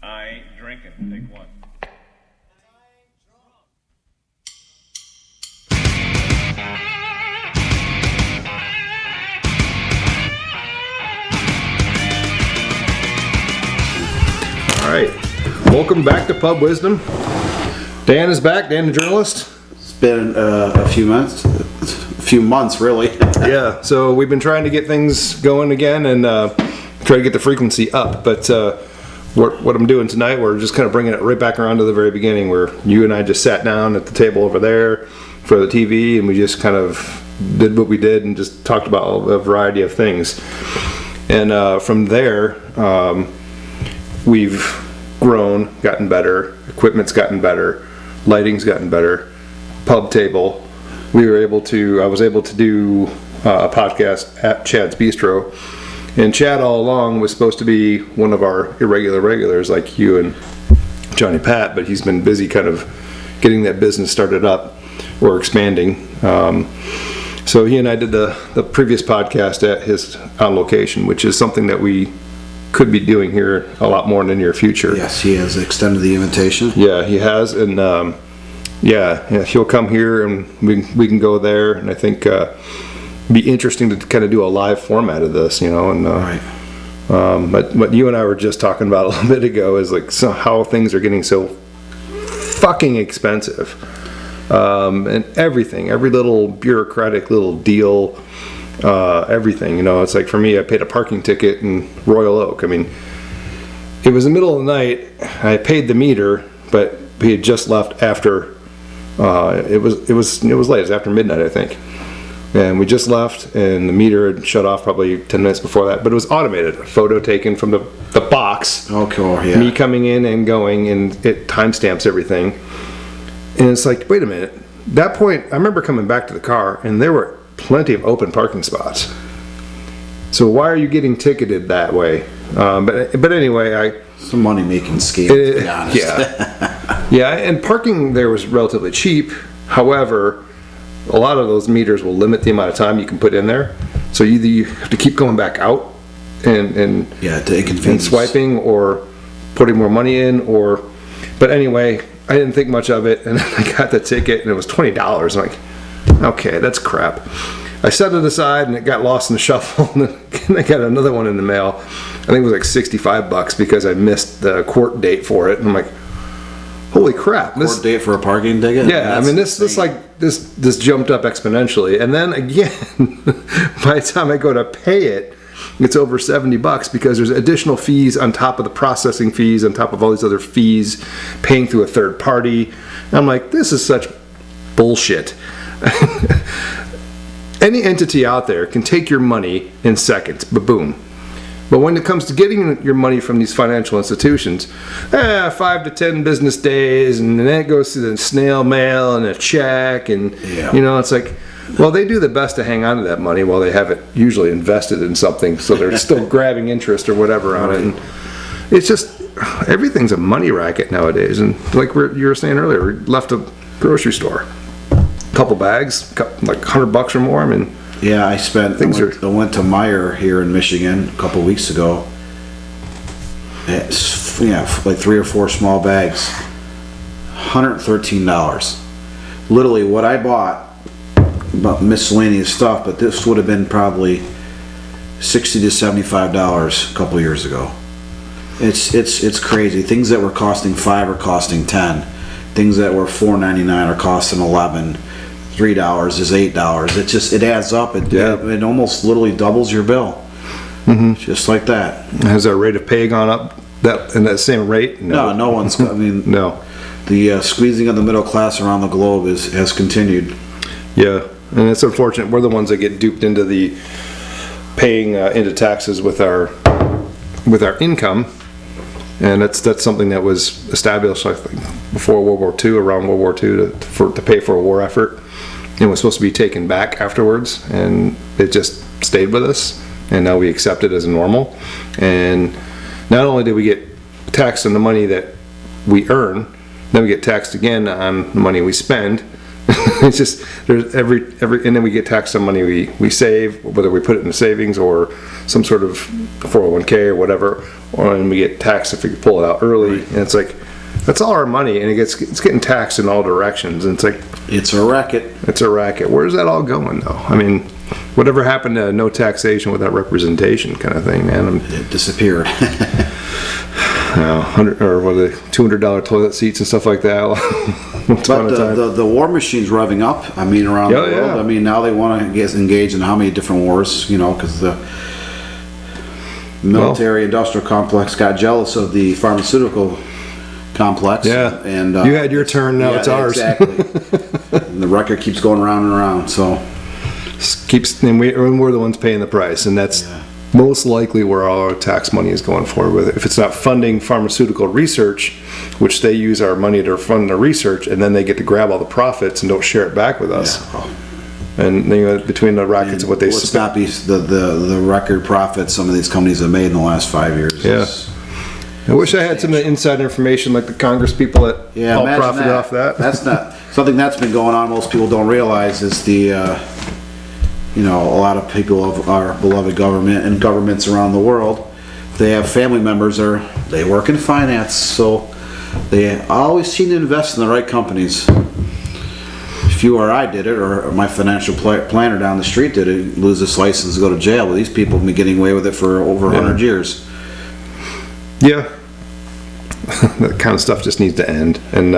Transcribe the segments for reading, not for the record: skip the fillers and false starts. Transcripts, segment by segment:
I ain't drinking. Take one. All right, welcome back to Pub Wisdom. Dan is back. Dan, the journalist. It's been a few months, really. Yeah, so we've been trying to get things going again and try to get the frequency up. But what I'm doing tonight, we're just kind of bringing it right back around to the very beginning, where you and I just sat down at the table over there for the TV, and we just kind of did what we did and just talked about a variety of things. And from there, we've grown, gotten better, equipment's gotten better, lighting's gotten better, pub table. I was able to do a podcast at Chad's Bistro, and Chad all along was supposed to be one of our irregular regulars like you and Johnny Pat, but he's been busy kind of getting that business started up or expanding. So he and I did the previous podcast at his on location, which is something that we could be doing here a lot more in the near future. Yes, he has extended the invitation. Yeah, he has, and yeah, he'll come here and we can go there, and I think it'd be interesting to kind of do a live format of this, and Right. But what you and I were just talking about a little bit ago is like how things are getting so fucking expensive, and everything, every little bureaucratic little deal. Everything, it's like for me, I paid a parking ticket in Royal Oak. I mean, it was the middle of the night. I paid the meter, but we had just left after. It was late. It was after midnight, I think, and we just left, and the meter had shut off probably 10 minutes before that. But it was automated. A photo taken from the box. Oh, cool. Yeah. Me coming in and going, and it timestamps everything. And it's like, wait a minute. At that point, I remember coming back to the car, and there were plenty of open parking spots. So why are you getting ticketed that way? But anyway, it's a money making scheme, to be honest. Yeah, and parking there was relatively cheap. However, a lot of those meters will limit the amount of time you can put in there. So either you have to keep going back out and to inconvenience, swiping or putting more money in, but anyway, I didn't think much of it, and I got the ticket and it was $20. I'm like, okay, that's crap. I set it aside and it got lost in the shuffle, and I got another one in the mail. I think it was like $65 because I missed the court date for it, and I'm like, holy crap. Court date for a parking ticket? Yeah, I mean, this jumped up exponentially. And then again, by the time I go to pay it, it's over $70 because there's additional fees on top of the processing fees, on top of all these other fees, paying through a third party. And I'm like, this is such bullshit. Any entity out there can take your money in seconds, boom. But when it comes to getting your money from these financial institutions, 5 to 10 business days, and then it goes through the snail mail and a check, and it's like, well, they do the best to hang on to that money while they have it usually invested in something, so they're still grabbing interest or whatever on it. And it's just, everything's a money racket nowadays. And like you were saying earlier, we left a grocery store. Couple bags, like $100 or more. I mean, yeah, I went to Meijer here in Michigan a couple weeks ago. It's like 3 or 4 small bags, $113. Literally, what I bought, about miscellaneous stuff, but this would have been probably $60 to $75 a couple years ago. It's crazy. Things that were costing $5 are costing $10. Things that were $4.99 are costing $11. $3 is $8. It adds up. It almost literally doubles your bill. Mm-hmm. Just like that. Has our rate of pay gone up in that same rate? No one's. I mean, no. The squeezing of the middle class around the globe has continued. Yeah, and it's unfortunate. We're the ones that get duped into the paying into taxes with our income. And that's something that was established, I think, before World War II, around World War II, to pay for a war effort. And was supposed to be taken back afterwards, and it just stayed with us. And now we accept it as normal. And not only do we get taxed on the money that we earn, then we get taxed again on the money we spend, It's just, there's every, and then we get taxed on money we save, whether we put it in savings or some sort of 401k or whatever, or and we get taxed if we pull it out early. And it's like, that's all our money, and it's getting taxed in all directions. And it's like, It's a racket. it's a racket. Where's that all going though? I mean, whatever happened to no taxation without representation kind of thing, man? It disappeared. $100 or what are they, $200 toilet seats and stuff like that. Once upon But a time. the war machine's revving up. I mean, around the Oh, world. yeah. I mean, now they want to get engaged in how many different wars, because the military industrial complex got jealous of the pharmaceutical complex. Yeah. And you had your turn, now it's ours. Exactly. And the record keeps going round and around. So And we're the ones paying the price, and that's most likely where all our tax money is going for. With if it's not funding pharmaceutical research, which they use our money to fund the research, and then they get to grab all the profits and don't share it back with us. And between the rackets of what they let's spend. not be the record profits some of these companies have made in the last 5 years. Yeah. I wish I had some of the inside information like the Congress people that all imagine profited off that. That's not something that's been going on. Most people don't realize is a lot of people of our beloved government and governments around the world, they have family members or they work in finance, so they always seem to invest in the right companies. If you or I did it, or my financial planner down the street did it, lose his license, go to jail. But these people have been getting away with it for over 100 years. Yeah. That kind of stuff just needs to end, and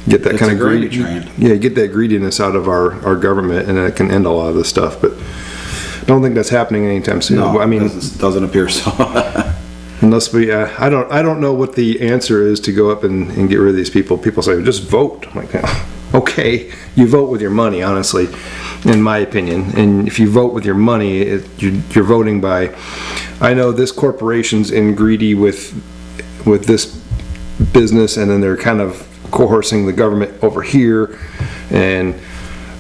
get that It's kind a of gravy greed. train. Yeah, get that greediness out of our government, and it can end a lot of this stuff. But I don't think that's happening anytime soon. No, I mean, doesn't appear so. unless we, I don't know what the answer is to go up and get rid of these people. People say just vote. I'm like, okay, you vote with your money, honestly, in my opinion. And if you vote with your money, you're voting by. I know this corporation's in greedy with this business, and then they're kind of coercing the government over here, and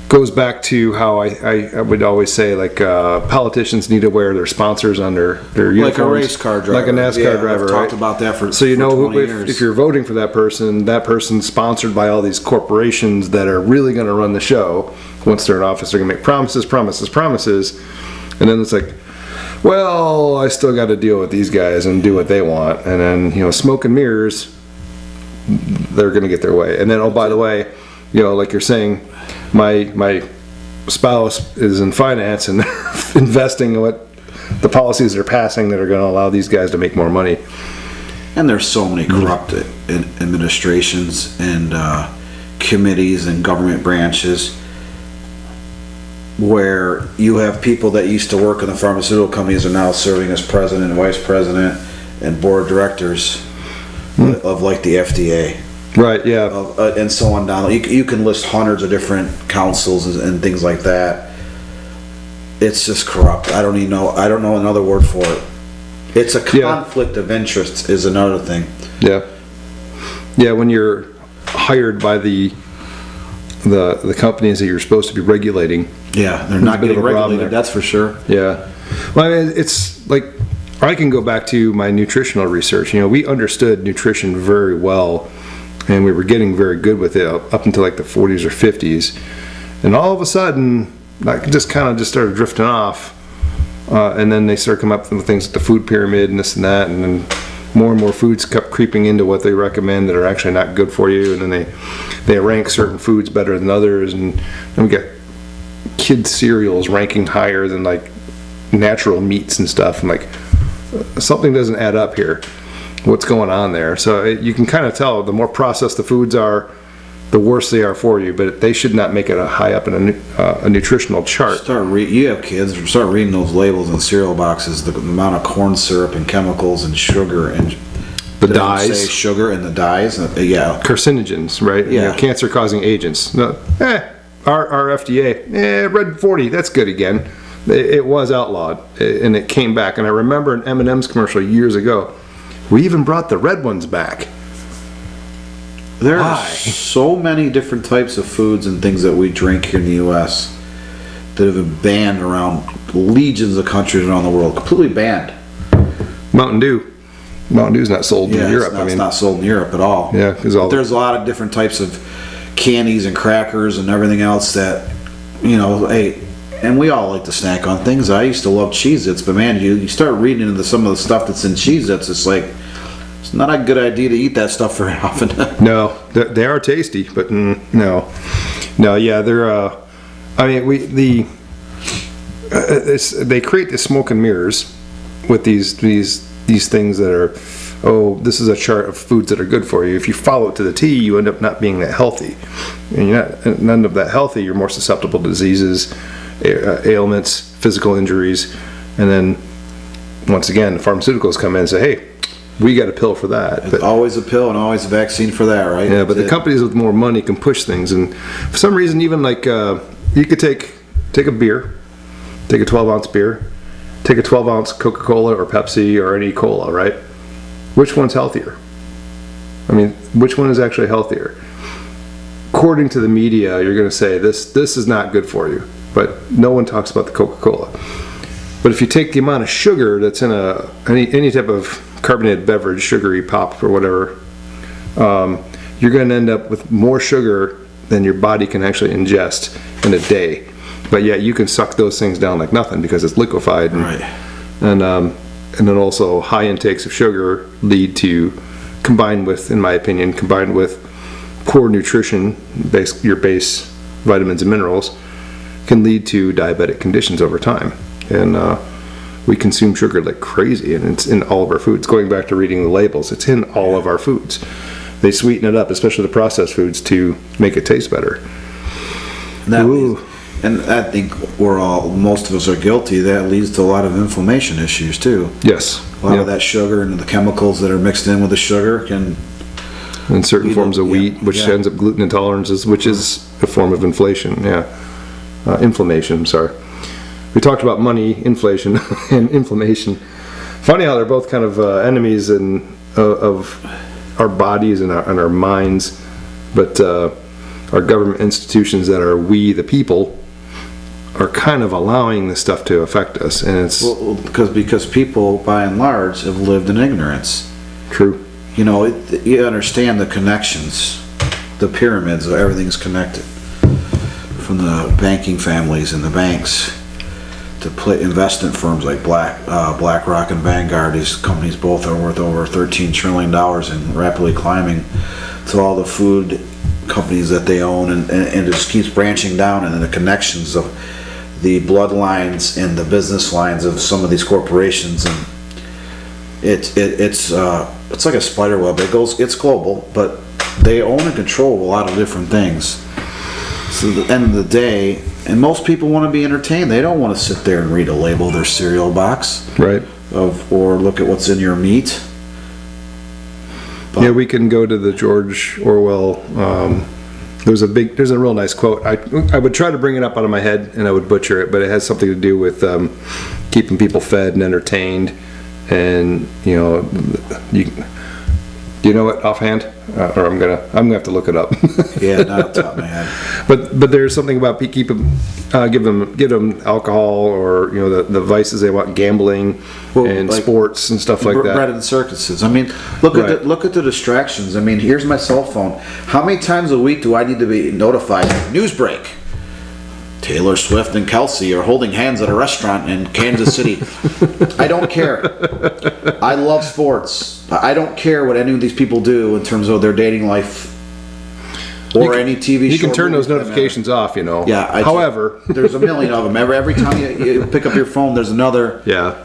goes back to how I would always say, like, politicians need to wear their sponsors on their uniforms. Like a race car driver. Like a NASCAR driver, I've right? talked about that for So for 20 years. if you're voting for that person's sponsored by all these corporations that are really going to run the show. Once they're in office, they're going to make promises, and then it's like, well, I still got to deal with these guys and do what they want, and then smoke and mirrors, they're going to get their way. And then, oh, by the way, like you're saying, my spouse is in finance and they're investing in what the policies they're passing that are going to allow these guys to make more money. And there's so many corrupt administrations and committees and government branches where you have people that used to work in the pharmaceutical companies are now serving as president and vice president and board of directors of like the FDA. Right, yeah. And so on down. You can list hundreds of different councils and things like that. It's just corrupt. I don't know another word for it. It's a conflict of interest is another thing. Yeah. Yeah, when you're hired by the companies that you're supposed to be regulating. Yeah, they're not getting regulated, that's for sure. Yeah. Well, I mean, it's like, I can go back to my nutritional research. We understood nutrition very well, and we were getting very good with it up until like the 40s or 50s. And all of a sudden, I just started drifting off. And then they started coming up with things like the food pyramid and this and that, and then more and more foods kept creeping into what they recommend that are actually not good for you, and then they rank certain foods better than others, and then we got kids cereals ranking higher than like natural meats and stuff. I'm like, something doesn't add up here. What's going on there? So you can kind of tell the more processed the foods are, the worse they are for you, but they should not make it a high up in a nutritional chart. You have kids, start reading those labels in cereal boxes, the amount of corn syrup and chemicals and sugar and The dyes. Sugar and the dyes, yeah. Carcinogens, right? Yeah. Cancer causing agents. No, our FDA, red 40, that's good again. It was outlawed, and it came back. And I remember an M&M's commercial years ago. We even brought the red ones back. There are so many different types of foods and things that we drink here in the U.S. that have been banned around legions of countries around the world. Completely banned. Mountain Dew. Mountain Dew's not sold in Europe. It's not sold in Europe at all. Yeah, because there's a lot of different types of candies and crackers and everything else that, hey, and we all like to snack on things. I used to love Cheez-Its, but man, you start reading into some of the stuff that's in Cheez-Its, it's like, it's not a good idea to eat that stuff very often. No, they are tasty, but no, yeah, they're. I mean, they create the smoke and mirrors with these things that are, oh, this is a chart of foods that are good for you. If you follow it to the T, you end up not being that healthy, and you're not none of that healthy. You're more susceptible to diseases, ailments, physical injuries, and then once again, the pharmaceuticals come in and say, hey, we got a pill for that. But always a pill and always a vaccine for that, right? Yeah, but the companies with more money can push things, and for some reason, even like you could take a beer, take a 12-ounce beer, take a 12-ounce Coca-Cola or Pepsi or any cola, right? Which one's healthier? I mean, which one is actually healthier? According to the media, you're going to say this is not good for you, but no one talks about the Coca-Cola. But if you take the amount of sugar that's in any type of carbonated beverage, sugary pop or whatever, you're going to end up with more sugar than your body can actually ingest in a day. But yet you can suck those things down like nothing because it's liquefied. And, right. And then also high intakes of sugar lead to, combined with poor nutrition, your base vitamins and minerals, can lead to diabetic conditions over time. And we consume sugar like crazy, and it's in all of our foods. Going back to reading the labels, it's in all of our foods. They sweeten it up, especially the processed foods, to make it taste better. And I think most of us are guilty. That leads to a lot of inflammation issues too. Yes. A lot of that sugar and the chemicals that are mixed in with the sugar can... And certain forms of wheat, which ends up gluten intolerances, which is a form of inflation. Inflammation, I'm sorry. We talked about money, inflation, and inflammation. Funny how they're both kind of enemies of our bodies and our minds, but our government institutions that are we the people are kind of allowing this stuff to affect us, and it's because people by and large have lived in ignorance. True. You understand the connections, the pyramids, everything's connected, from the banking families and the banks to investment firms like BlackRock and Vanguard. These companies both are worth over $13 trillion and rapidly climbing, to all the food companies that they own, and it just keeps branching down, and then the connections of the bloodlines and the business lines of some of these corporations, and it's like a spider web. It's global, but they own and control a lot of different things. So at the end of the day, and most people want to be entertained. They don't want to sit there and read a label of their cereal box, right? Or look at what's in your meat. But we can go to the George Orwell. There's a real nice quote. I would try to bring it up out of my head and I would butcher it, but it has something to do with keeping people fed and entertained. And you know it offhand, or I'm gonna have to look it up. Yeah, not off the top of my head. But there's something about give them alcohol, or the vices they want, gambling and like sports and stuff like that. Bread and circuses. I mean, look at the distractions. I mean, here's my cell phone. How many times a week do I need to be notified? News break. Taylor Swift and Kelsey are holding hands at a restaurant in Kansas City. I don't care. I love sports. I don't care what any of these people do in terms of their dating life or any TV show. You can turn those notifications off, Yeah. However, there's a million of them. Every time you pick up your phone, there's another. Yeah.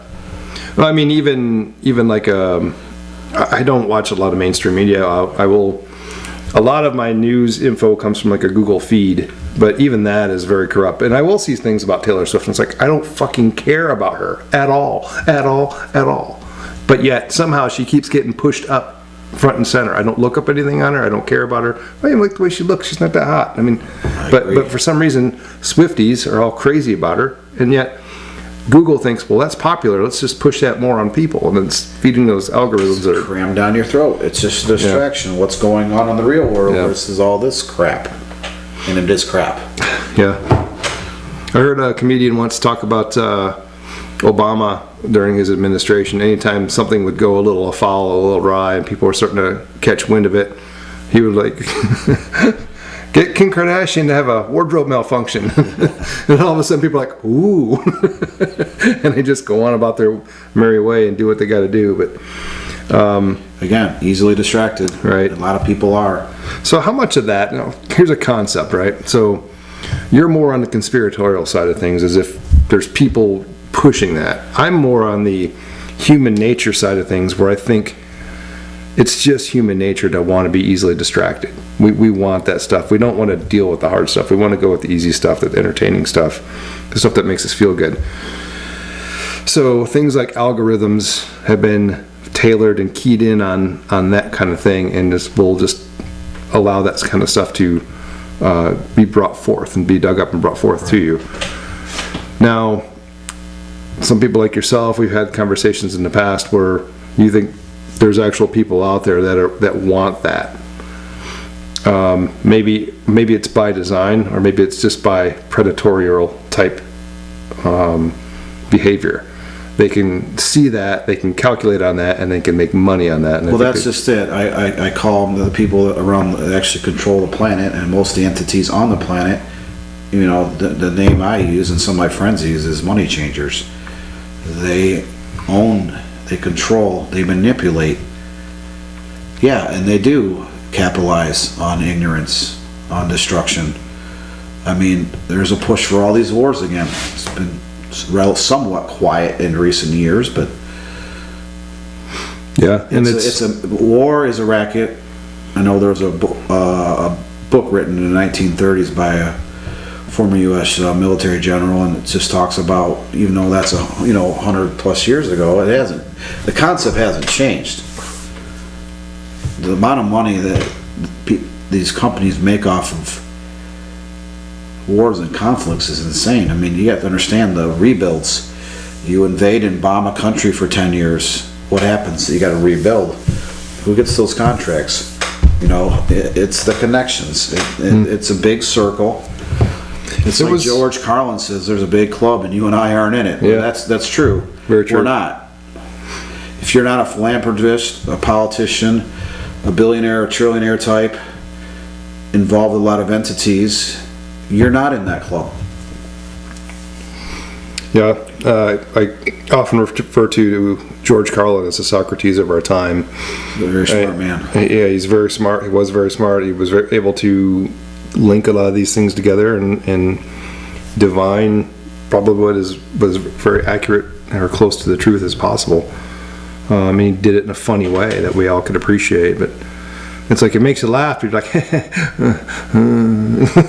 Well, I mean, even like I don't watch a lot of mainstream media. A lot of my news info comes from like a Google feed, but even that is very corrupt. And I will see things about Taylor Swift, and it's like, I don't fucking care about her at all. But yet somehow she keeps getting pushed up front and center. I don't look up anything on her. I don't care about her. I even like the way she looks. She's not that hot. I mean, but for some reason, Swifties are all crazy about her, and yet Google thinks, well, that's popular. Let's just push that more on people, and it's feeding those algorithms that are crammed down your throat. It's just a distraction. Yeah. What's going on in the real world versus all this crap, and it is crap. Yeah, I heard a comedian once talk about Obama during his administration. Anytime something would go a little afoul, a little awry, and people were starting to catch wind of it, he would like Get Kim Kardashian to have a wardrobe malfunction. And all of a sudden people are like, ooh. And they just go on about their merry way and do what they got to do. But Again, easily distracted. Right. A lot of people are. so how much of that, here's a concept, right? So you're more on the conspiratorial side of things, as if there's people pushing that. I'm more on the human nature side of things, where I think it's just human nature to want to be easily distracted. We want that stuff. We don't want to deal with the hard stuff. We want to go with the easy stuff, the entertaining stuff, the stuff that makes us feel good. So things like algorithms have been tailored and keyed in on that kind of thing, and we'll just allow that kind of stuff to be brought forth and be dug up and brought forth to you. Now, some people like yourself, we've had conversations in the past where you think there's actual people out there that want that. Maybe it's by design, or maybe it's just by predatorial type behavior. They can see that, they can calculate on that, and they can make money on that. And Well, that's just it. I call them the people around that actually control the planet, and most of the entities on the planet. You know, the name I use and some of my friends use is money changers. They own, they control, they manipulate. Yeah, and they do capitalize on ignorance, on destruction. I mean, there's a push for all these wars again. It's been somewhat quiet in recent years, but yeah, and it's a war is a racket. I know there was a book written in the 1930s by a former U.S. Military general, and it just talks about, even though that's 100 plus years ago, the concept hasn't changed. The amount of money that these companies make off of wars and conflicts is insane. I mean, you have to understand the rebuilds. You invade and bomb a country for 10 years. What happens? You got to rebuild. Who gets those contracts? You know, it's the connections. It's a big circle. It's like George Carlin says, there's a big club and you and I aren't in it. Yeah. Well, that's true. Very true. We're not. If you're not a philanthropist, a politician, a billionaire or trillionaire type, involved with a lot of entities, you're not in that club. Yeah, I often refer to George Carlin as the Socrates of our time. Very smart man. Yeah, he's very smart. He was very smart. He was able to link a lot of these things together and divine probably what was very accurate or close to the truth as possible. I mean, he did it in a funny way that we all could appreciate, but it's like, it makes you laugh. You're like,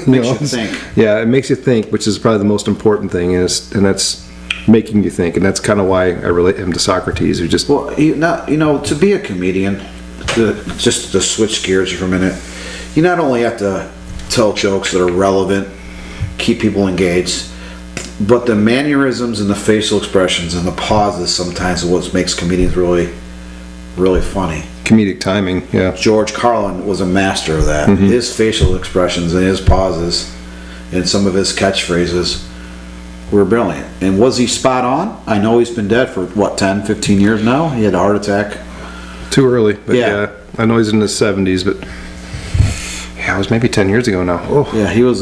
Makes you think. Yeah, it makes you think, which is probably the most important thing, and that's making you think, and that's kind of why I relate him to Socrates, who just... Well, to be a comedian, just to switch gears for a minute, you not only have to tell jokes that are relevant, keep people engaged, but the mannerisms and the facial expressions and the pauses sometimes are what makes comedians really, really funny. Comedic timing, yeah. George Carlin was a master of that. Mm-hmm. His facial expressions and his pauses and some of his catchphrases were brilliant. And was he spot on? I know he's been dead for, 10, 15 years now? He had a heart attack. Too early, but Yeah. I know he's in his 70s, but yeah, it was maybe 10 years ago now. Oh. Yeah, he was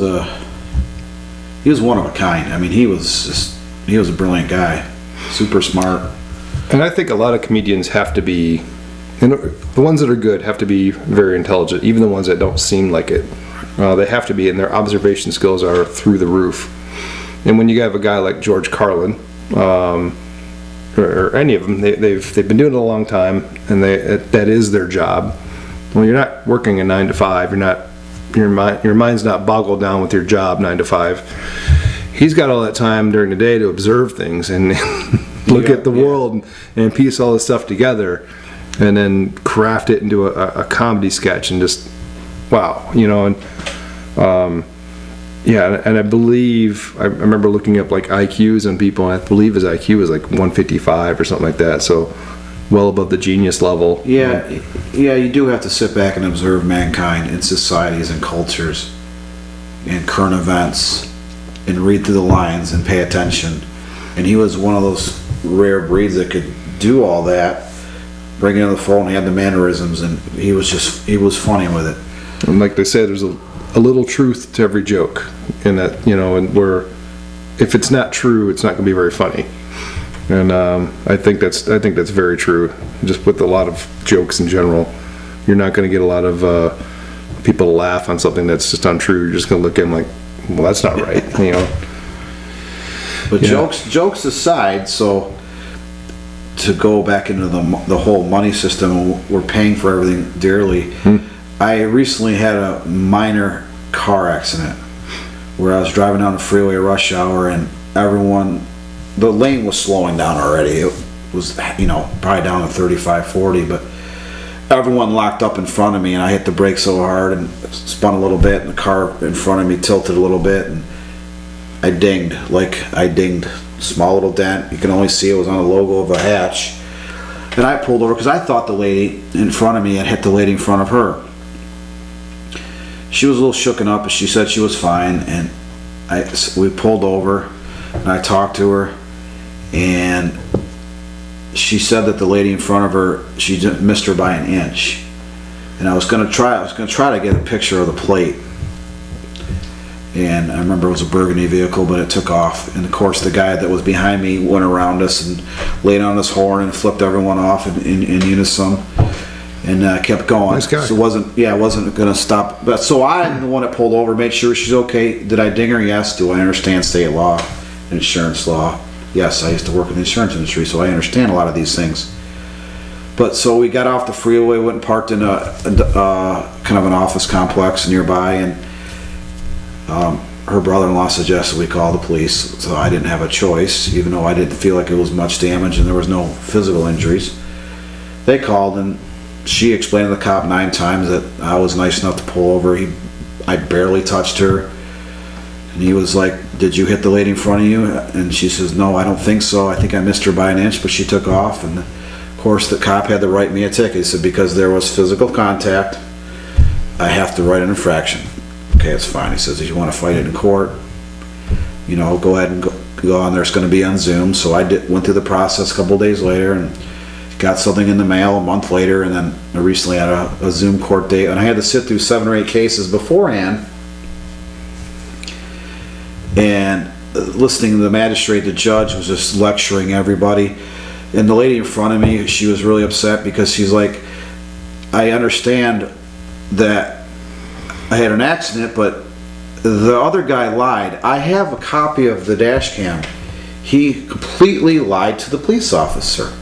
one of a kind. I mean, he was a brilliant guy. Super smart. And I think a lot of comedians have to be, the ones that are good have to be very intelligent, even the ones that don't seem like it. They have to be, and their observation skills are through the roof. And when you have a guy like George Carlin, or any of them, they've been doing it a long time, and that is their job. Well, you're not working a 9 to 5. Your mind's not boggled down with your job 9 to 5. He's got all that time during the day to observe things and look at the world and piece all this stuff together, and then craft it into a comedy sketch, and just wow, and I believe I remember looking up like IQs on people, and I believe his IQ was like 155 or something like that, so well above the genius level. Yeah, you do have to sit back and observe mankind in societies and cultures and current events and read through the lines and pay attention. And he was one of those rare breeds that could do all that, bring it on the phone, he had the mannerisms, and he was funny with it. And like they say, there's a a little truth to every joke, and that, you know, and where if it's not true, it's not going to be very funny. And I think that's very true. Just with a lot of jokes in general, you're not going to get a lot of people to laugh on something that's just untrue. You're just going to look at them like, well, that's not right, you know. But jokes aside, so to go back into the whole money system, we're paying for everything dearly. I recently had a minor car accident where I was driving down the freeway rush hour, and the lane was slowing down already. It was, you know, probably down to 35, 40, but everyone locked up in front of me, and I hit the brake so hard and spun a little bit, and the car in front of me tilted a little bit, and I dinged. Small little dent. You can only see it was on the logo of a hatch. And I pulled over because I thought the lady in front of me had hit the lady in front of her. She was a little shooken up, but she said she was fine, and we pulled over, and I talked to her, and she said that the lady in front of her, she missed her by an inch. And I was gonna try to get a picture of the plate. And I remember it was a burgundy vehicle, but it took off. And of course, the guy that was behind me went around us and laid on his horn and flipped everyone off in unison, and kept going. Nice guy. So it wasn't going to stop. But so I'm the one that pulled over, made sure she's okay. Did I ding her? Yes. Do I understand state law, insurance law? Yes. I used to work in the insurance industry, so I understand a lot of these things. But so we got off the freeway, went and parked in a kind of an office complex nearby, and her brother-in-law suggested we call the police, so I didn't have a choice, even though I didn't feel like it was much damage and there was no physical injuries. They called, and she explained to the cop 9 times that I was nice enough to pull over. I barely touched her, and he was like, "Did you hit the lady in front of you?" And she says, "No, I don't think so. I think I missed her by an inch, but she took off." And of course, the cop had to write me a ticket. He said, "Because there was physical contact, I have to write an infraction." Okay, it's fine. He says, if you want to fight it in court, you know, go ahead and go on there. It's going to be on Zoom. So I went through the process a couple days later and got something in the mail a month later, and then I recently had a Zoom court date, and I had to sit through 7 or 8 cases beforehand. And listening to the magistrate, the judge was just lecturing everybody. And the lady in front of me, she was really upset because she's like, I understand that I had an accident, but the other guy lied. I have a copy of the dash cam. He completely lied to the police officer.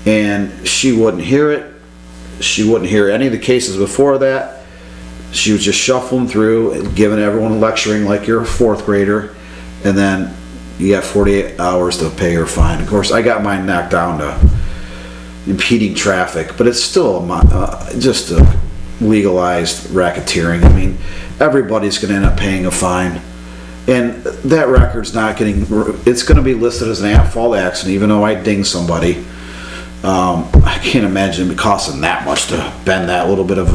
And she wouldn't hear it. She wouldn't hear any of the cases before that. She was just shuffling through and giving everyone lecturing like you're a 4th grader. And then you got 48 hours to pay your fine. Of course, I got mine knocked down to impeding traffic, but it's still just a legalized racketeering. I mean, everybody's going to end up paying a fine, and that record's not getting, it's going to be listed as an at-fault accident, even though I dinged somebody. I can't imagine it costing that much to bend that little bit of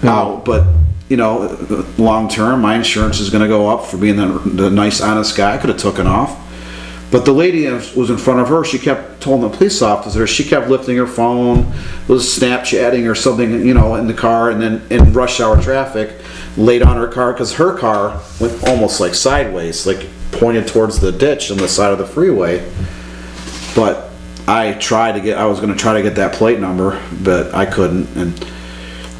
out, but you know, long term, my insurance is going to go up for being the nice, honest guy. I could have taken off. But the lady that was in front of her, she kept telling the police officer, she kept lifting her phone, was Snapchatting or something, you know, in the car, and then in rush hour traffic, laid on her car, because her car went almost like sideways, like pointed towards the ditch on the side of the freeway. But I was going to try to get that plate number, but I couldn't, and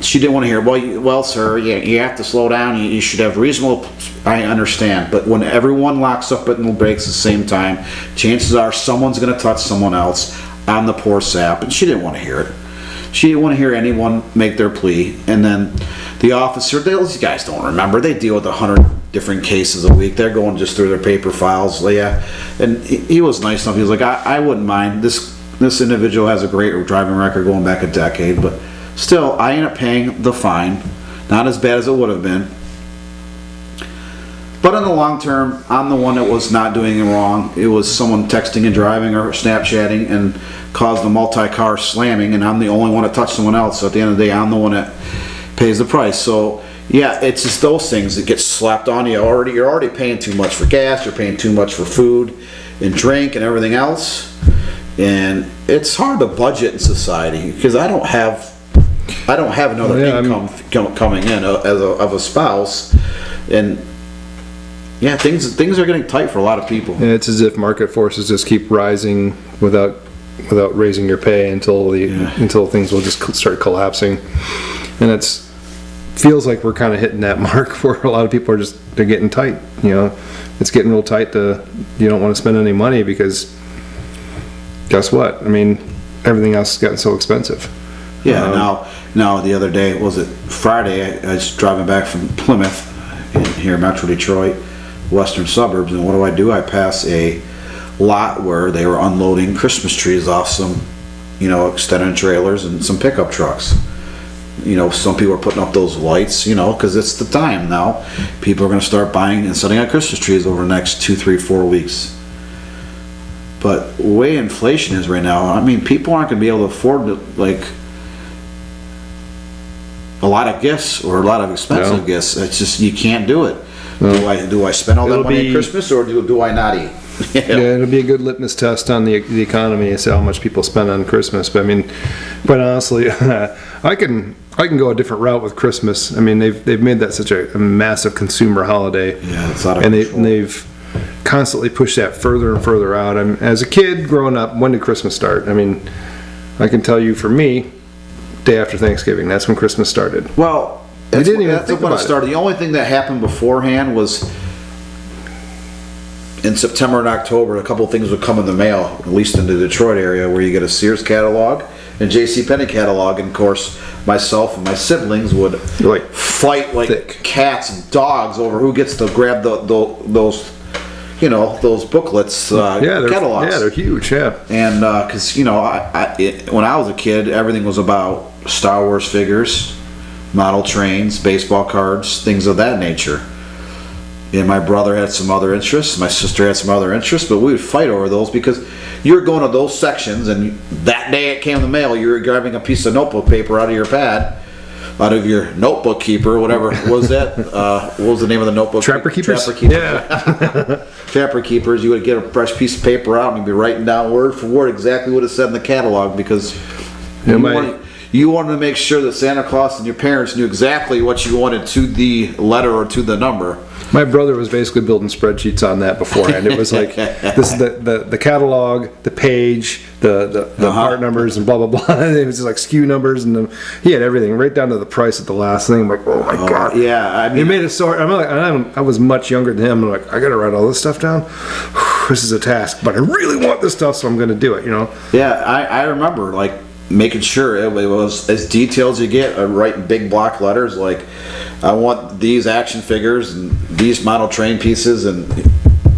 she didn't want to hear, well, sir, you have to slow down. You should have reasonable. I understand, but when everyone locks up at the brakes at the same time, chances are someone's going to touch someone else on the poor sap, and she didn't want to hear it. She didn't want to hear anyone make their plea, and then the officer, these guys don't remember. They deal with 100 different cases a week. They're going just through their paper files. Yeah, and he was nice enough. He was like, I wouldn't mind. This individual has a great driving record going back a decade, but still, I ended up paying the fine. Not as bad as it would have been. But in the long term, I'm the one that was not doing it wrong. It was someone texting and driving or Snapchatting and caused a multi-car slamming, and I'm the only one that touched someone else. So at the end of the day, I'm the one that pays the price. So yeah, it's just those things that get slapped on you. You're already paying too much for gas. You're paying too much for food and drink and everything else. And it's hard to budget in society because I don't have I don't have another income coming in of a spouse, and yeah, things are getting tight for a lot of people. And it's as if market forces just keep rising without raising your pay until things will just start collapsing, and it's feels like we're kind of hitting that mark where a lot of people they're getting tight. It's getting real tight. You don't want to spend any money because guess what? I mean, everything else has gotten so expensive. Yeah. Now the other day, was it Friday? I was driving back from Plymouth here in Metro Detroit, western suburbs, and what do? I pass a lot where they were unloading Christmas trees off some, extended trailers and some pickup trucks. Some people are putting up those lights, because it's the time now. People are going to start buying and setting up Christmas trees over the next 2, 3, 4 weeks. But the way inflation is right now, I mean, people aren't going to be able to afford a lot of gifts or a lot of expensive gifts. It's just, you can't do it. No. Do I spend all that money at Christmas, or do I not eat? Yeah, it'll be a good litmus test on the economy and see how much people spend on Christmas. But I mean, quite honestly, I can go a different route with Christmas. I mean, they've made that such a massive consumer holiday. Yeah, it's out of control. And they've constantly pushed that further and further out. As a kid growing up, when did Christmas start? I mean, I can tell you, for me, day after Thanksgiving. That's when Christmas started. Well, we didn't even think think when about it started. The only thing that happened beforehand was in September and October, a couple of things would come in the mail, at least in the Detroit area, where you get a Sears catalog and JCPenney catalog, and of course myself and my siblings would fight like cats and dogs over who gets to grab those booklets, catalogs. Yeah, they're huge. Yeah, and because when I was a kid, everything was about Star Wars figures, model trains, baseball cards, things of that nature. And my brother had some other interests, my sister had some other interests, but we would fight over those because you were going to those sections, and that day it came in the mail, you were grabbing a piece of notebook paper out of your pad, out of your notebook keeper, whatever was that? What was the name of the notebook? Trapper Keepers? Trapper Keepers. Yeah. Trapper Keepers. You would get a fresh piece of paper out and you'd be writing down word for word exactly what it said in the catalog, because you wanted to make sure that Santa Claus and your parents knew exactly what you wanted to the letter or to the number. My brother was basically building spreadsheets on that beforehand. It was like, this is the catalog, the page, the part numbers, and blah blah blah. It was just like SKU numbers, and he had everything right down to the price at the last thing. I'm like, oh my god! Yeah, I mean, he made it so. I was much younger than him. I'm like, I got to write all this stuff down. This is a task, but I really want this stuff, so I'm going to do it. Yeah, I remember making sure it was as detailed as you get. Writing big block letters like, I want these action figures and these model train pieces, and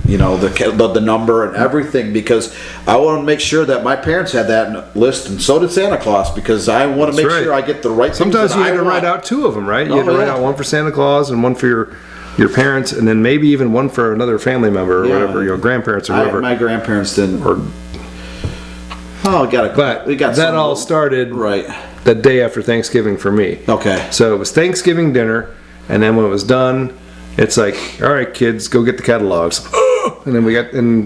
the number and everything, because I want to make sure that my parents had that list, and so did Santa Claus, because I want to make sure I get the right. Sometimes you had to write out two of them, right? You had to write out one for Santa Claus and one for your parents, and then maybe even one for another family member or whatever, grandparents or whoever. My grandparents didn't. That all started the day after Thanksgiving for me. Okay. So it was Thanksgiving dinner, and then when it was done, it's like, all right, kids, go get the catalogs. And then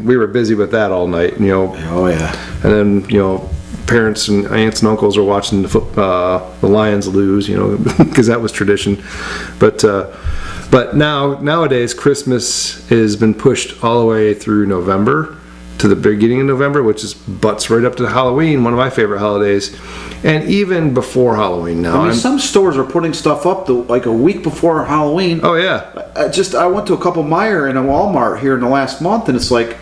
we were busy with that all night. Oh yeah. And then parents and aunts and uncles were watching the Lions lose. Because that was tradition. But nowadays Christmas has been pushed all the way through November, to the beginning of November, which is butts right up to Halloween, one of my favorite holidays, and even before Halloween now. I mean, some stores are putting stuff up like a week before Halloween. Oh yeah. I went to a couple Meijer and a Walmart here in the last month, and it's like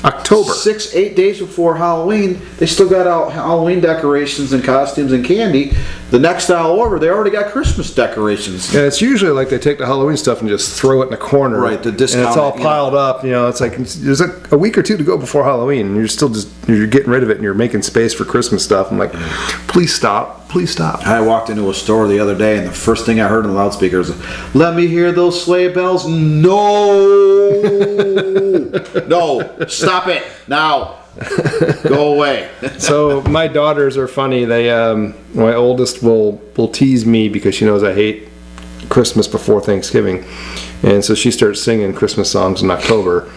October, 6-8 days before Halloween, they still got out Halloween decorations and costumes and candy. The next aisle over, they already got Christmas decorations. Yeah, it's usually like they take the Halloween stuff and just throw it in the corner. Right, the discount. And it's all piled up. It's like there's a week or two to go before Halloween, and you're still you're getting rid of it, and you're making space for Christmas stuff. I'm like, please stop. Please stop. I walked into a store the other day, and the first thing I heard in the loudspeakers, "Let me hear those sleigh bells." No, no, stop it now. Go away. So my daughters are funny. They, my oldest will tease me because she knows I hate Christmas before Thanksgiving, and so she starts singing Christmas songs in October.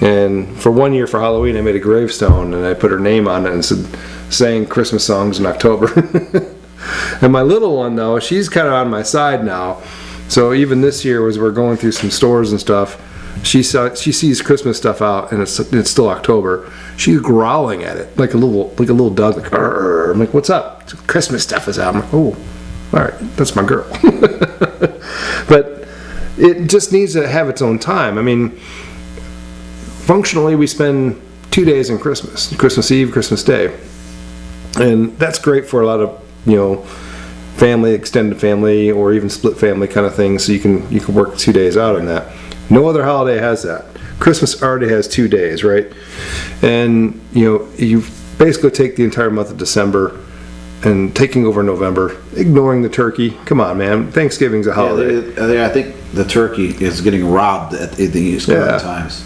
And for 1 year for Halloween, I made a gravestone and I put her name on it and sang Christmas songs in October. And my little one, though, she's kind of on my side now. So even this year, as we're going through some stores and stuff, she sees Christmas stuff out, and it's still October. She's growling at it like a little dog. Like, "Arr." I'm like, "What's up? Christmas stuff is out." I'm like, "Oh, all right, that's my girl." But it just needs to have its own time. I mean, functionally, we spend 2 days in Christmas Eve, Christmas Day, and that's great for a lot of family, extended family, or even split family kind of thing. So you can work 2 days out on that. No other holiday has that. Christmas already has 2 days, right? And you basically take the entire month of December and taking over November, ignoring the turkey. Come on, man. Thanksgiving's a holiday. Yeah, I think the turkey is getting robbed at these current times.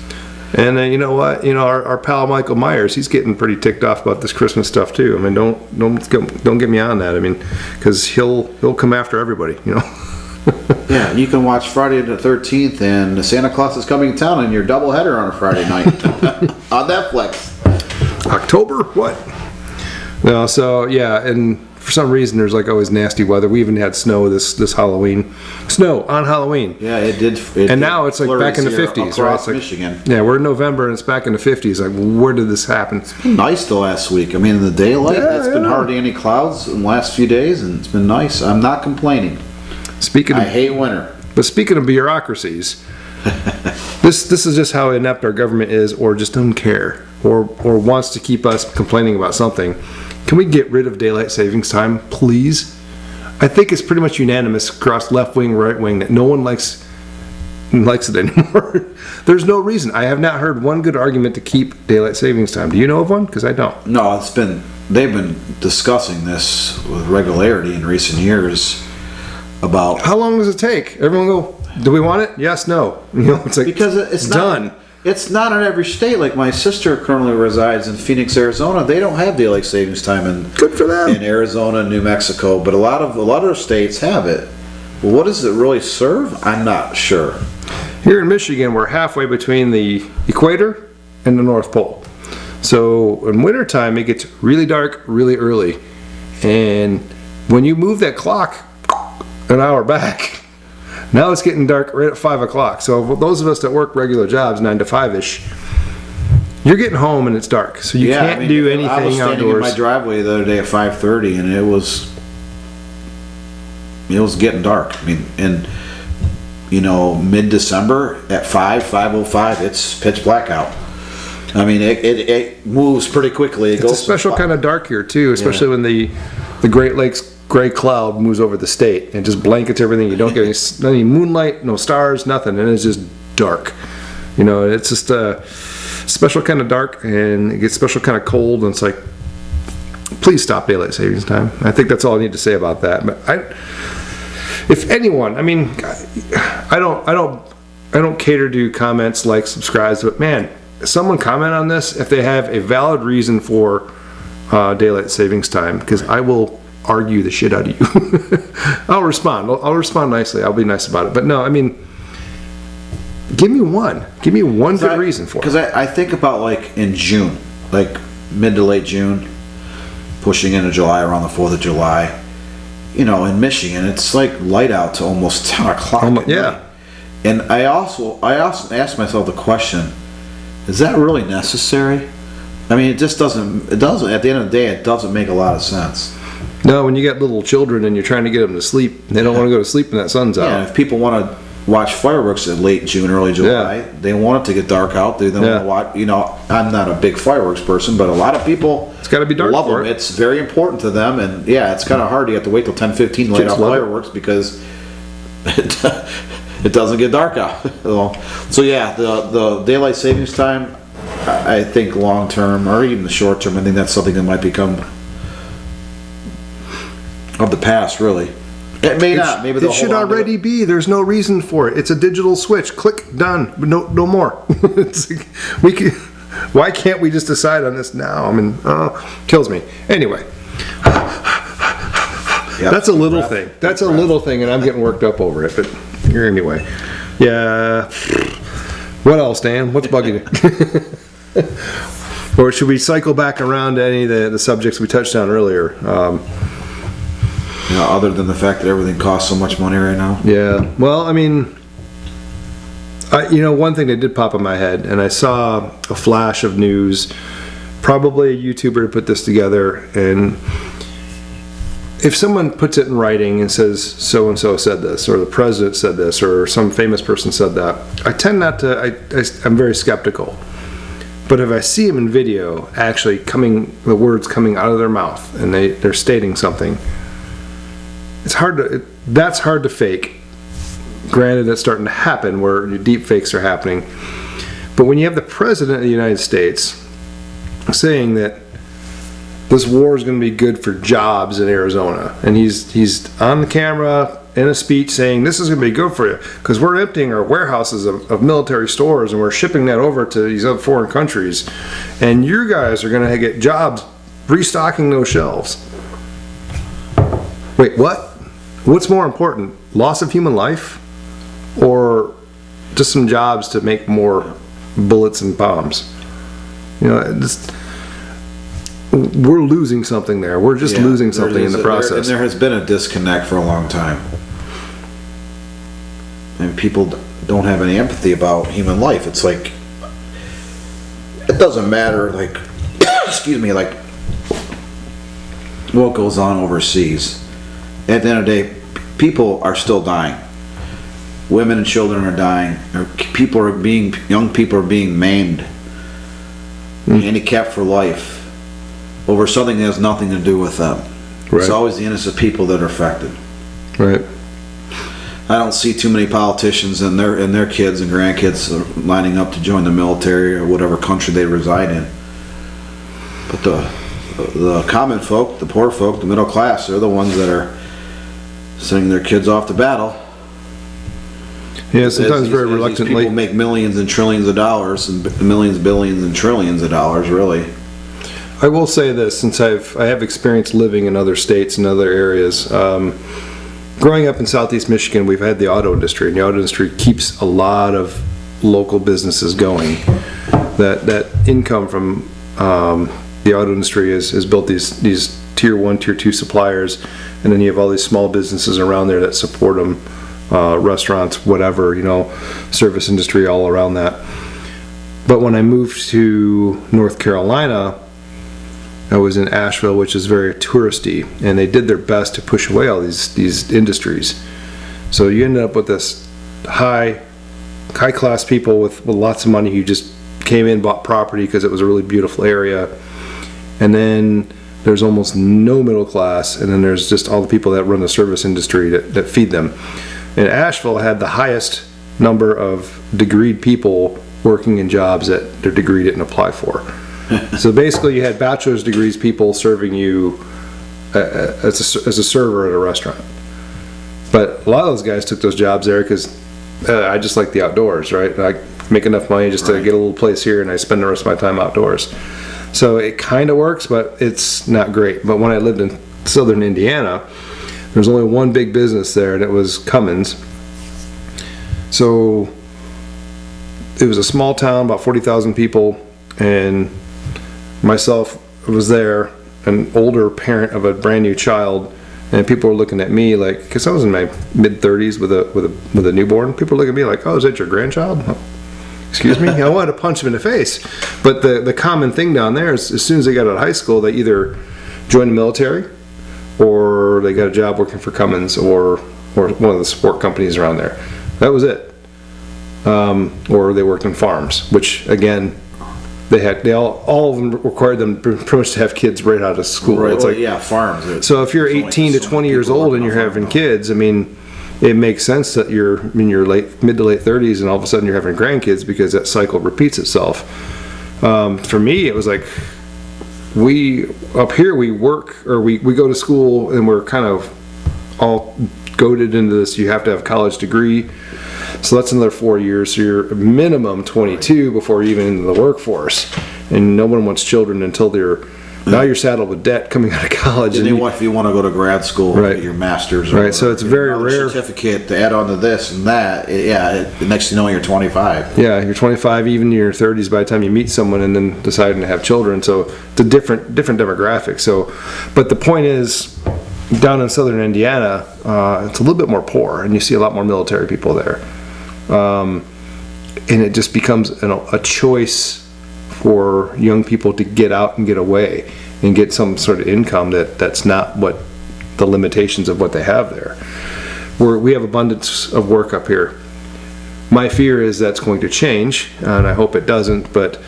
And you know what? Our pal Michael Myers, he's getting pretty ticked off about this Christmas stuff too. I mean, don't get me on that. I mean, because he'll come after everybody. Yeah, you can watch Friday the 13th and Santa Claus is Coming to Town and your doubleheader on a Friday night on Netflix. October? What? No, so yeah, and for some reason there's like always nasty weather. We even had snow this Halloween. Snow on Halloween. Yeah, it did. And now it's like back in the 50s, right? It's like, Michigan. Yeah, we're in November and it's back in the 50s. Like, where did this happen? It's been nice the last week. I mean, in the daylight, it's been hardly any clouds in the last few days, and it's been nice. I'm not complaining. I hate winter. But speaking of bureaucracies, this is just how inept our government is, or just doesn't care, or wants to keep us complaining about something. Can we get rid of daylight savings time, please? I think it's pretty much unanimous across left wing, right wing that no one likes it anymore. There's no reason. I have not heard one good argument to keep daylight savings time. Do you know of one? Because I don't. No, they've been discussing this with regularity in recent years. About how long does it take? Everyone go, do we want it? Yes, no. It's like, because it's done. It's not in every state. Like my sister currently resides in Phoenix, Arizona. They don't have daylight savings time good for them. In Arizona and New Mexico, but a lot of states have it. Well, what does it really serve? I'm not sure. Here in Michigan, we're halfway between the equator and the North Pole. So in wintertime, it gets really dark really early. And when you move that clock an hour back, now it's getting dark right at 5 o'clock. So those of us that work regular jobs, 9 to 5-ish, you're getting home and it's dark. So you can't do anything outdoors. I was standing in my driveway the other day at 5:30 and it was getting dark. I mean, and mid-December at 5:05, it's pitch black out. I mean, it moves pretty quickly. It's a special kind of dark here too, especially when the Great Lakes gray cloud moves over the state and just blankets everything. You don't get any moonlight, no stars, nothing, and it's just dark. It's just a special kind of dark, and it gets special kind of cold, and it's like, please stop daylight savings time. I think that's all I need to say about that. But if anyone, I mean, I don't cater to comments, like, subscribes, but man, someone comment on this if they have a valid reason for daylight savings time, because I will argue the shit out of you. I'll respond nicely. I'll be nice about it. But no, I mean, give me one good reason for it. Because I think about like in June, like mid to late June, pushing into July, around the 4th of July, in Michigan, it's like light out to almost 10 o'clock. Yeah. And I also ask myself the question, is that really necessary? I mean, it doesn't, at the end of the day, it doesn't make a lot of sense. No, when you got little children and you're trying to get them to sleep, they don't want to go to sleep when that sun's out. Yeah, if people want to watch fireworks in late June, early July, they want it to get dark out. They don't want to watch, I'm not a big fireworks person, but a lot of people it's got to be dark love for them. it. It's very important to them, and it's kind of hard. You have to wait till 10:15 to light off fireworks because it doesn't get dark out. So the daylight savings time, I think long term or even the short term, I think that's something that might become of the past, really. It may not. Maybe it should already be. There's no reason for it. It's a digital switch. Click, done. No more. It's like, why can't we just decide on this now? I mean, kills me. Anyway, that's a little thing. That's a little thing, and I'm getting worked up over it. But anyway, what else, Dan? What's bugging you? Or should we cycle back around to any of the subjects we touched on earlier? You know, other than the fact that everything costs so much money right now. Yeah. Well, I mean, one thing that did pop in my head, and I saw a flash of news, probably a YouTuber put this together, and if someone puts it in writing and says so-and-so said this, or the president said this, or some famous person said that, I tend not to, I'm very skeptical. But if I see them in video, actually the words coming out of their mouth, and they're stating something, that's hard to fake. Granted, that's starting to happen where deep fakes are happening. But when you have the president of the United States saying that this war is going to be good for jobs in Arizona, and he's on the camera in a speech saying this is going to be good for you because we're emptying our warehouses of military stores and we're shipping that over to these other foreign countries, and you guys are going to get jobs restocking those shelves. Wait, what? What's more important, loss of human life or just some jobs to make more bullets and bombs? We're losing something there. We're just losing something in the process. There has been a disconnect for a long time. And people don't have any empathy about human life. It's like, it doesn't matter, like, excuse me, like, what goes on overseas. At the end of the day, people are still dying. Women and children are dying. Young people are being maimed, handicapped for life, over something that has nothing to do with them. Right. It's always the innocent people that are affected. Right. I don't see too many politicians and their kids and grandkids lining up to join the military or whatever country they reside in. But the common folk, the poor folk, the middle class, they're the ones that are sending their kids off to battle. Yeah, sometimes very reluctantly. People make millions and trillions of dollars, and millions, billions, and trillions of dollars, really. I will say this, since I have experience living in other states and other areas. Growing up in Southeast Michigan, we've had the auto industry, and the auto industry keeps a lot of local businesses going. That income from the auto industry has built these tier 1, tier 2 suppliers, and then you have all these small businesses around there that support them, restaurants, whatever, service industry all around that. But when I moved to North Carolina, I was in Asheville, which is very touristy, and they did their best to push away all these industries. So you ended up with this high class people with lots of money who just came in, bought property because it was a really beautiful area, and then there's almost no middle class, and then there's just all the people that run the service industry that feed them. And Asheville had the highest number of degreed people working in jobs that their degree didn't apply for. So basically you had bachelor's degrees people serving you as a server at a restaurant. But a lot of those guys took those jobs there because I just like the outdoors, right? I make enough money just to get a little place here, and I spend the rest of my time outdoors. So it kind of works, but it's not great. But when I lived in southern Indiana, there was only one big business there, and it was Cummins. So it was a small town, about 40,000 people, and myself was there, an older parent of a brand new child, and people were looking at me like, because I was in my mid-30s with a newborn. People were looking at me like, "Oh, is that your grandchild?" Excuse me? I wanted to punch him in the face. But the common thing down there is, as soon as they got out of high school, they either joined the military, or they got a job working for Cummins or one of the support companies around there. That was it. Or they worked in farms, which again, all of them required them pretty much to have kids right out of school. Right. It's like, farms. So if you're 18 to 20 years old and you're having kids, I mean, it makes sense that you're in your mid to late 30s and all of a sudden you're having grandkids, because that cycle repeats itself. For me, it was like, up here we work, or we go to school, and we're kind of all goaded into this. You have to have a college degree. So that's another 4 years. So you're minimum 22 before you're even into the workforce. And no one wants children until now you're saddled with debt coming out of college. And if you want to go to grad school, right, get your master's, right? So it's very rare. Certificate to add on to this and that. The next thing you know, you're 25. Yeah, you're 25, even in your 30s by the time you meet someone, and then deciding to have children. So it's a different demographic. So, but the point is, down in southern Indiana, it's a little bit more poor, and you see a lot more military people there. And it just becomes a choice for young people to get out and get away and get some sort of income that's not what the limitations of what they have there. We have abundance of work up here. My fear is that's going to change, and I hope it doesn't, but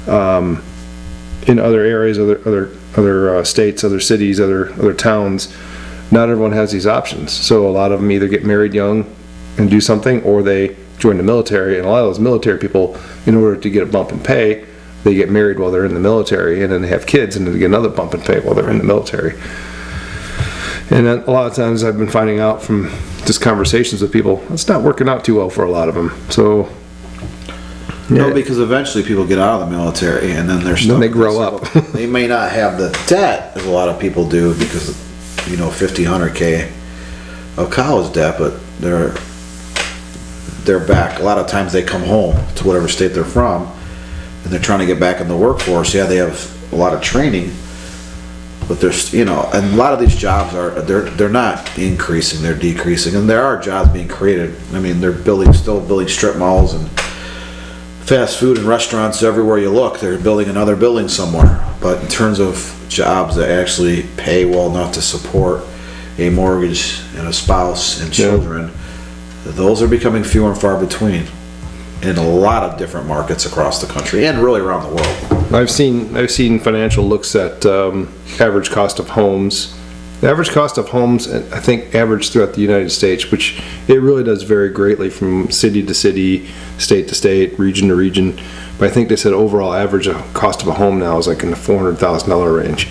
in other areas, other states, other cities, other towns, not everyone has these options. So a lot of them either get married young and do something, or they join the military. And a lot of those military people, in order to get a bump in pay, they get married while they're in the military, and then they have kids, and then they get another bump in pay while they're in the military. And then a lot of times I've been finding out from just conversations with people, it's not working out too well for a lot of them. So No, because eventually people get out of the military and then they're stuck. Then they grow up. They may not have the debt as a lot of people do because, 50, 100K of college debt, but they're back. A lot of times they come home to whatever state they're from and they're trying to get back in the workforce. Yeah, they have a lot of training, but there's, and a lot of these jobs they're not increasing, they're decreasing, and there are jobs being created. I mean, they're still building strip malls and fast food and restaurants everywhere you look. They're building another building somewhere. But in terms of jobs that actually pay well enough to support a mortgage and a spouse and children, those are becoming fewer and far between in a lot of different markets across the country and really around the world. I've seen financial looks at average cost of homes. The average cost of homes, I think, average throughout the United States, which it really does vary greatly from city to city, state to state, region to region. But I think they said overall average cost of a home now is like in the $400,000 range.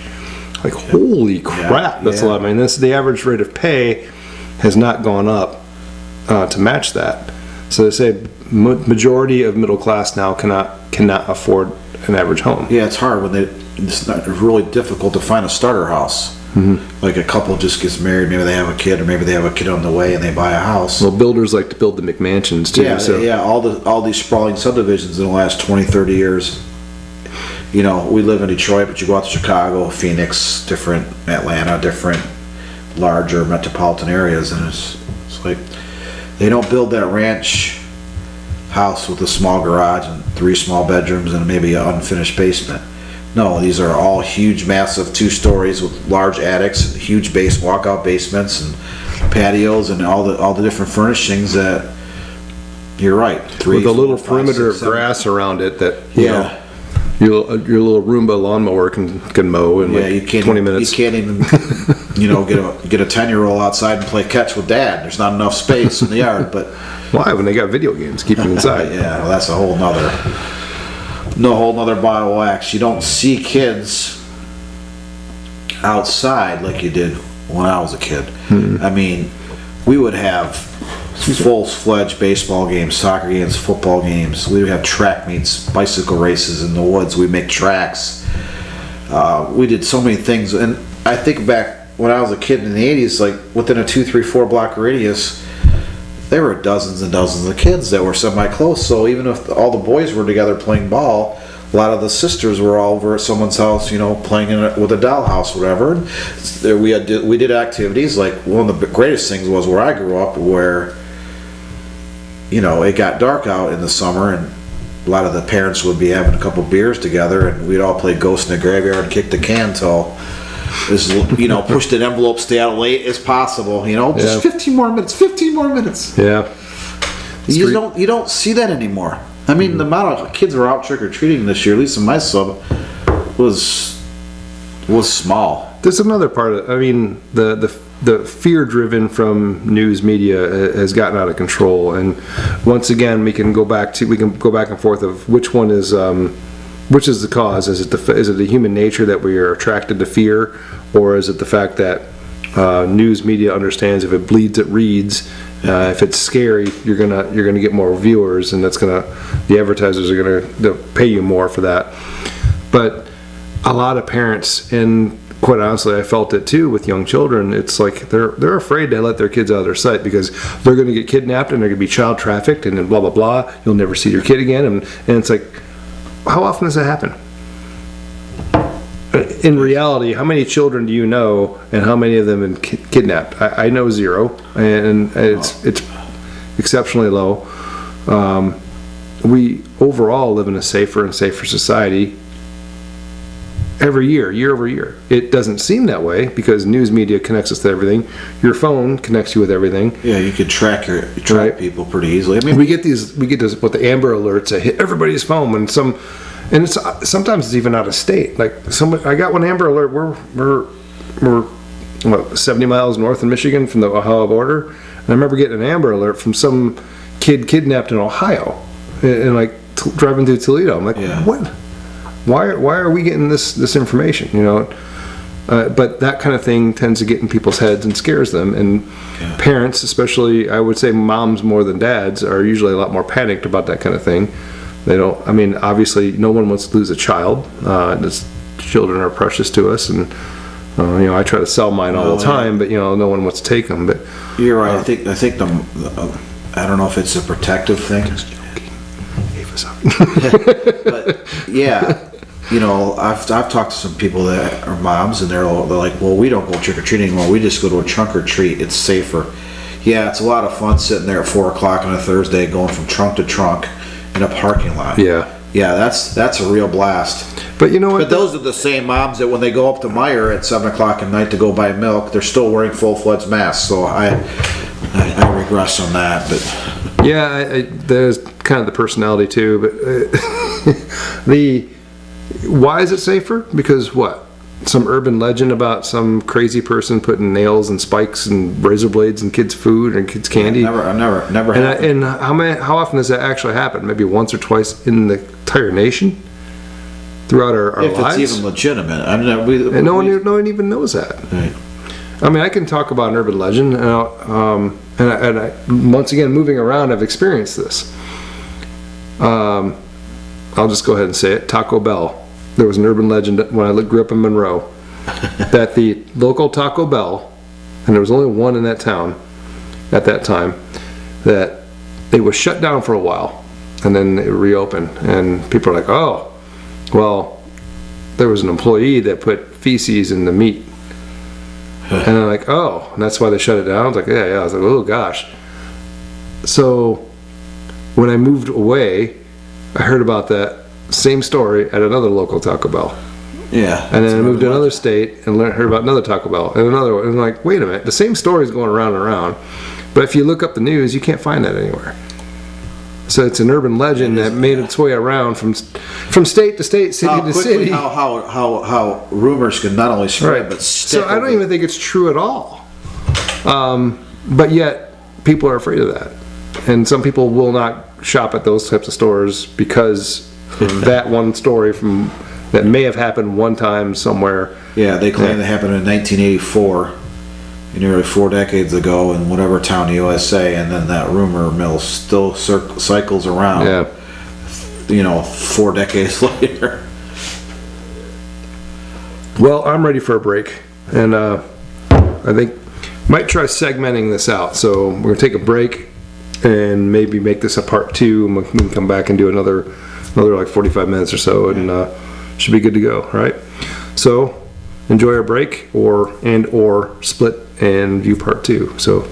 Like, holy crap, that's a lot. I mean, the average rate of pay has not gone up to match that. So they say majority of middle class now cannot afford an average home. Yeah, it's hard when it's really difficult to find a starter house. Mm-hmm. Like a couple just gets married, maybe they have a kid, or maybe they have a kid on the way and they buy a house. Well, builders like to build the McMansions too. Yeah, all these sprawling subdivisions in the last 20, 30 years. We live in Detroit, but you go out to Chicago, Phoenix, different, Atlanta, different larger metropolitan areas, and it's like they don't build that ranch house with a small garage and 3 small bedrooms and maybe an unfinished basement. No, these are all huge, massive 2 stories with large attics, and huge walkout basements, and patios, and all the different furnishings that. You're right. 3 with a little 5, perimeter 6, of grass around it that your little Roomba lawnmower can mow in 20 minutes. You can't even get a 10-year-old outside and play catch with dad. There's not enough space in the yard. But why? When they got video games, keep them inside. Yeah, well, that's a whole nother bottle of wax. You don't see kids outside like you did when I was a kid. Mm-hmm. I mean, we would have full-fledged baseball games, soccer games, football games. We would have track meets, bicycle races in the woods. We'd make tracks. We did so many things. And I think back when I was a kid in the 80s, like within a 2, 3, 4 block radius, there were dozens and dozens of kids that were semi-close. So even if all the boys were together playing ball, a lot of the sisters were all over at someone's house, playing with a dollhouse, whatever. And we did activities. Like one of the greatest things was where I grew up, where it got dark out in the summer, and a lot of the parents would be having a couple beers together, and we'd all play Ghost in the Graveyard and kick the can till push the envelope, stay out late as possible. Just 15 more minutes. Yeah. You don't see that anymore. I mean, the amount of kids were out trick or treating this year, at least in my sub, was small. There's another part of it. I mean, the fear driven from news media has gotten out of control, and once again we can go back and forth of which one is which is the cause. Is it the human nature that we are attracted to fear, or is it the fact that news media understands if it bleeds it reads? If it's scary, you're gonna get more viewers, and the advertisers are gonna pay you more for that. But a lot of parents, and quite honestly, I felt it too with young children. It's like they're afraid to let their kids out of their sight because they're going to get kidnapped and they're going to be child trafficked and then blah blah blah. You'll never see your kid again, and it's like, how often does that happen? in reality, how many children do you know, and how many of them have been kidnapped? I know 0, and it's exceptionally low. We overall live in a safer and safer society every year over year. It doesn't seem that way because news media connects us to everything. Your phone connects you with everything. Yeah, you could track Right. people pretty easily. I mean, We get this what the Amber Alerts that hit everybody's phone when and it's sometimes it's even out of state. Like I got one Amber Alert. We're what, 70 miles north of Michigan from the Ohio border, and I remember getting an Amber Alert from some kid kidnapped in Ohio, and like driving through Toledo. I'm like, Yeah. what? Why are we getting this information? You know. But that kind of thing tends to get in people's heads and scares them. And parents, especially, I would say moms more than dads, are usually a lot more panicked about that kind of thing. They don't, I mean, obviously, no one wants to lose a child. Children are precious to us. And, you know, I try to sell mine all the time, but, you know, no one wants to take them. But you're right. I think I don't know if it's a protective thing. Just joking. Gave us up. But, yeah. You know, I've talked to some people that are moms, and they're like, well, we don't go trick-or-treating anymore. We just go to a trunk-or-treat. It's safer. Yeah, it's a lot of fun sitting there at 4 o'clock on a Thursday going from trunk to trunk in a parking lot. Yeah. Yeah, that's a real blast. But you know what? But those are the same moms that when they go up to Meijer at 7 o'clock at night to go buy milk, they're still wearing full-fledged masks. So I regress on that. But yeah, there's kind of the personality too. But why is it safer? Because what? Some urban legend about some crazy person putting nails and spikes and razor blades in kids' food and kids' candy. never happened. And how often does that actually happen? Maybe once or twice in the entire nation throughout our if lives. it's even legitimate. I mean, And no one even knows that. Right. I mean, I can talk about an urban legend, and I, once again, moving around, I've experienced this. I'll just go ahead and say it. Taco Bell. There was an urban legend when I grew up in Monroe that the local Taco Bell, and there was only one in that town at that time, that it was shut down for a while, and then it reopened, and people are like, oh, well, there was an employee that put feces in the meat. And I'm like, oh, and that's why they shut it down? I was like, yeah. I was like, oh gosh. So when I moved away, I heard about that same story at another local Taco Bell. Yeah. And then I moved to another state and heard about another Taco Bell and another one. And I'm like, wait a minute, the same story is going around and around. But if you look up the news, you can't find that anywhere. So it's an urban legend that made its way around from state to state, city to city. How rumors can not only spread but stick. So I don't even think it's true at all. But yet people are afraid of that, and some people will not shop at those types of stores because of that one story that may have happened one time somewhere. Yeah, they claim it happened in 1984, nearly 4 decades ago, in whatever town in the USA, and then that rumor mill still cycles around. Yeah. 4 decades later. Well, I'm ready for a break, and I think might try segmenting this out. So we're gonna take a break and maybe make this a part 2, and we can come back and do another like 45 minutes or so, and should be good to go. All right. So enjoy our break, or split and view part 2. So